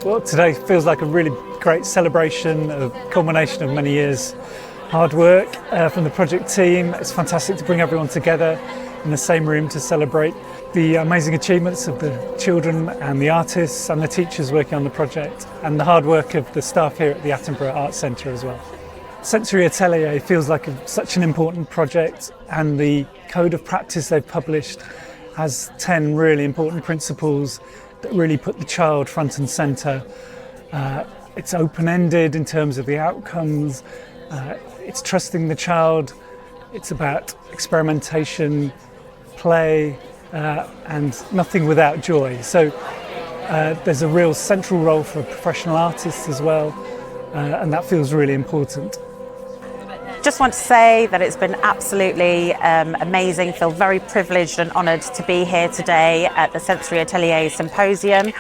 Well, today feels like a really great celebration, a culmination of many years' hard work from the project team. It's fantastic to bring everyone together in the same room to celebrate the amazing achievements of the children and the artists and the teachers working on the project, and the hard work of the staff here at the Attenborough Arts Centre as well. SENsory Atelier feels like such an important project, and the code of practice they've published has 10 really important principles that really put the child front and centre. It's open-ended in terms of the outcomes, it's trusting the child, it's about experimentation, play, and nothing without joy. So there's a real central role for professional artists as well, and that feels really important. Just want to say that it's been absolutely amazing. Feel very privileged and honoured to be here today at the SENsory Atelier Symposium,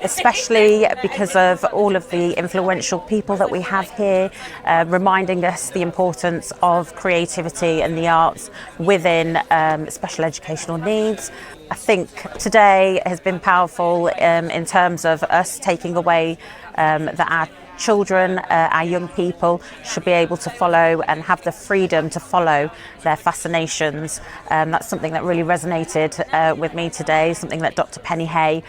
especially because of all of the influential people that we have here, reminding us the importance of creativity and the arts within special educational needs. I think today has been powerful in terms of us taking away that our children, our young people should be able to follow and have the freedom to follow their fascinations. That's something that really resonated with me today, something that Dr. Penny Hay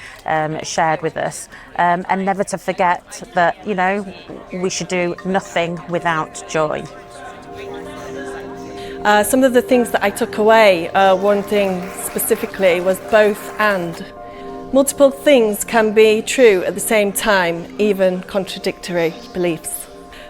shared with us, and never to forget that, you know, we should do nothing without joy. Some of the things that I took away, one thing specifically was both and. Multiple things can be true at the same time, even contradictory beliefs.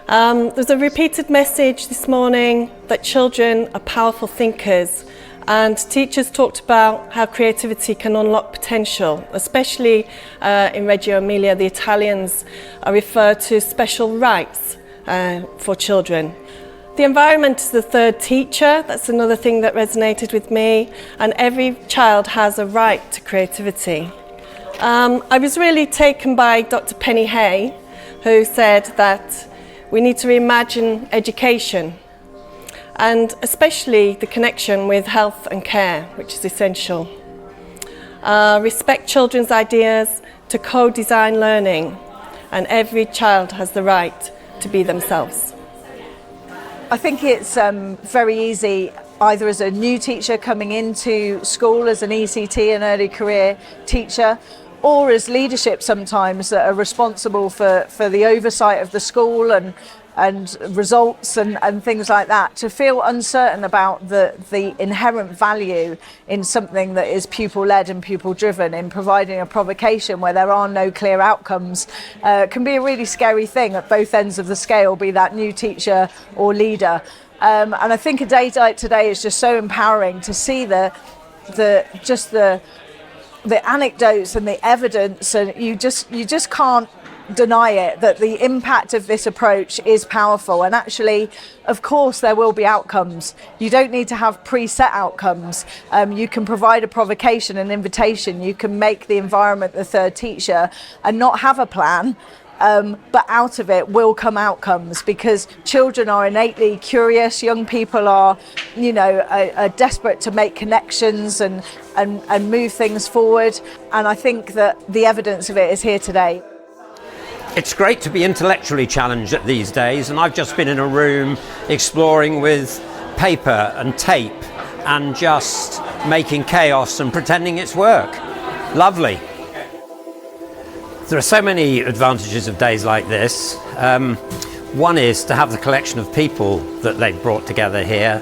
There's a repeated message this morning that children are powerful thinkers, and teachers talked about how creativity can unlock potential, especially in Reggio Emilia. The Italians refer to special rights for children. The environment is the third teacher. That's another thing that resonated with me, and every child has a right to creativity. I was really taken by Dr. Penny Hay, who said that we need to reimagine education, and especially the connection with health and care, which is essential. Respect children's ideas, to co-design learning, and every child has the right to be themselves. I think it's very easy, either as a new teacher coming into school as an ECT, an early career teacher, or as leadership sometimes that are responsible for the oversight of the school and results and things like that, to feel uncertain about the inherent value in something that is pupil-led and pupil-driven, in providing a provocation where there are no clear outcomes, can be a really scary thing at both ends of the scale, be that new teacher or leader. And I think a day like today is just so empowering to see the anecdotes and the evidence, and you just can't deny it, that the impact of this approach is powerful. And actually, of course, there will be outcomes. You don't need to have preset outcomes. You can provide a provocation, an invitation. You can make the environment the third teacher and not have a plan. But out of it will come outcomes, because children are innately curious. Young people are, are desperate to make connections and move things forward. And I think that the evidence of it is here today. It's great to be intellectually challenged at these days, and I've just been in a room exploring with paper and tape and just making chaos and pretending it's work. Lovely. There are so many advantages of days like this. One is to have the collection of people that they've brought together here,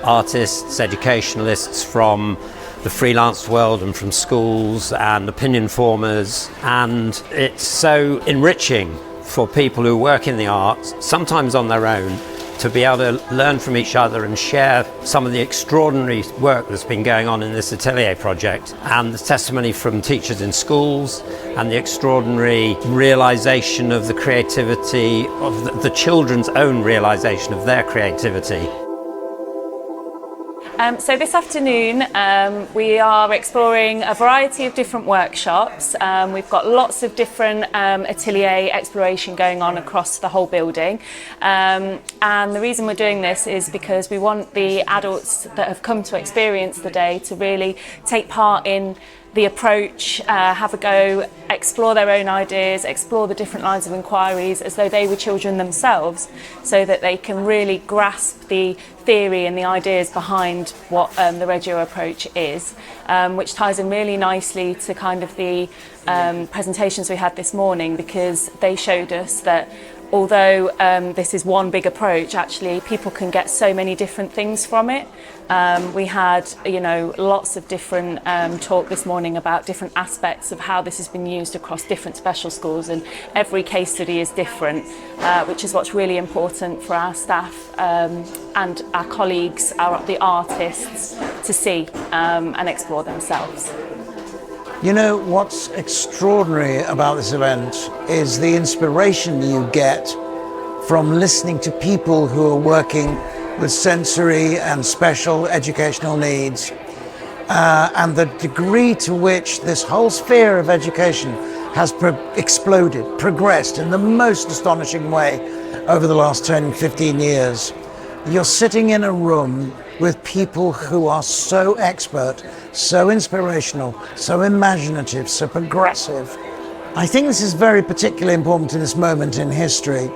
artists, educationalists from the freelance world and from schools, and opinion formers, and it's so enriching for people who work in the arts, sometimes on their own, to be able to learn from each other and share some of the extraordinary work that's been going on in this Atelier project, and the testimony from teachers in schools, and the extraordinary realisation of the creativity of the children's own realisation of their creativity. So this afternoon we are exploring a variety of different workshops. We've got lots of different atelier exploration going on across the whole building, and the reason we're doing this is because we want the adults that have come to experience the day to really take part in the approach, have a go, explore their own ideas, explore the different lines of inquiries as though they were children themselves, so that they can really grasp the theory and the ideas behind what the Reggio approach is, which ties in really nicely to kind of the presentations we had this morning, because they showed us that although this is one big approach, actually people can get so many different things from it. We had, lots of different talk this morning about different aspects of how this has been used across different special schools, and every case study is different, which is what's really important for our staff and our colleagues, the artists, to see and explore themselves. You know, what's extraordinary about this event is the inspiration you get from listening to people who are working with sensory and special educational needs, and the degree to which this whole sphere of education has exploded, progressed in the most astonishing way over the last 10, 15 years. You're sitting in a room with people who are so expert, so inspirational, so imaginative, so progressive. I think this is very particularly important in this moment in history.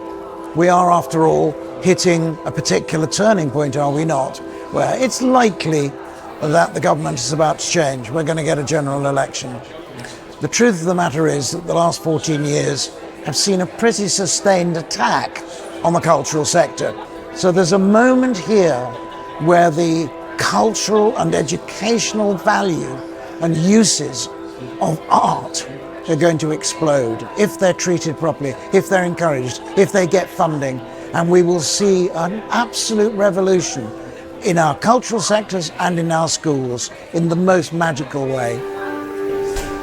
We are, after all, hitting a particular turning point, are we not? Where it's likely that the government is about to change. We're going to get a general election. The truth of the matter is that the last 14 years have seen a pretty sustained attack on the cultural sector. So there's a moment here where the cultural and educational value and uses of art are going to explode if they're treated properly, if they're encouraged, if they get funding, and we will see an absolute revolution in our cultural sectors and in our schools in the most magical way.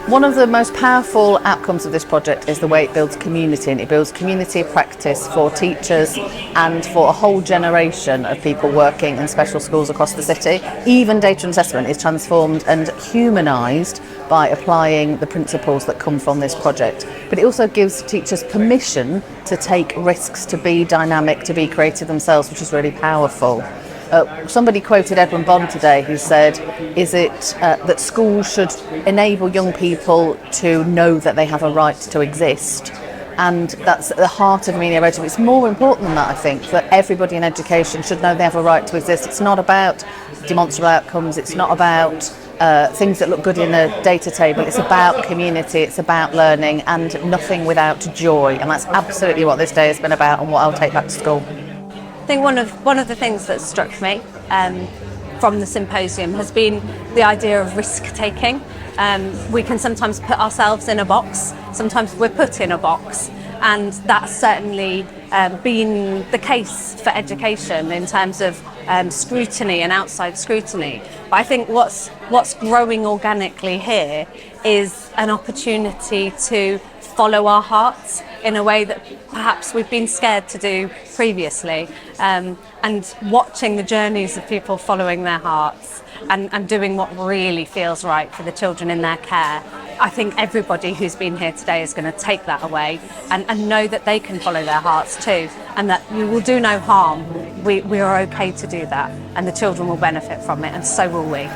One of the most powerful outcomes of this project is the way it builds community, and it builds community of practice for teachers and for a whole generation of people working in special schools across the city. Even data and assessment is transformed and humanised by applying the principles that come from this project. But it also gives teachers permission to take risks, to be dynamic, to be creative themselves, which is really powerful. Somebody quoted Edwin Bond today, who said, is it that schools should enable young people to know that they have a right to exist? And that's at the heart of Amelia Reggio. It's more important than that, I think, that everybody in education should know they have a right to exist. It's not about demonstrable outcomes, it's not about things that look good in a data table, it's about community, it's about learning, and nothing without joy. And that's absolutely what this day has been about and what I'll take back to school. I think one of the things that struck me from the symposium has been the idea of risk-taking. We can sometimes put ourselves in a box, sometimes we're put in a box, and that's certainly been the case for education in terms of scrutiny and outside scrutiny. But I think what's growing organically here is an opportunity to follow our hearts in a way that perhaps we've been scared to do previously, and watching the journeys of people following their hearts and doing what really feels right for the children in their care. I think everybody who's been here today is going to take that away and know that they can follow their hearts too, and that we will do no harm. We are okay to do that, and the children will benefit from it, and so will we.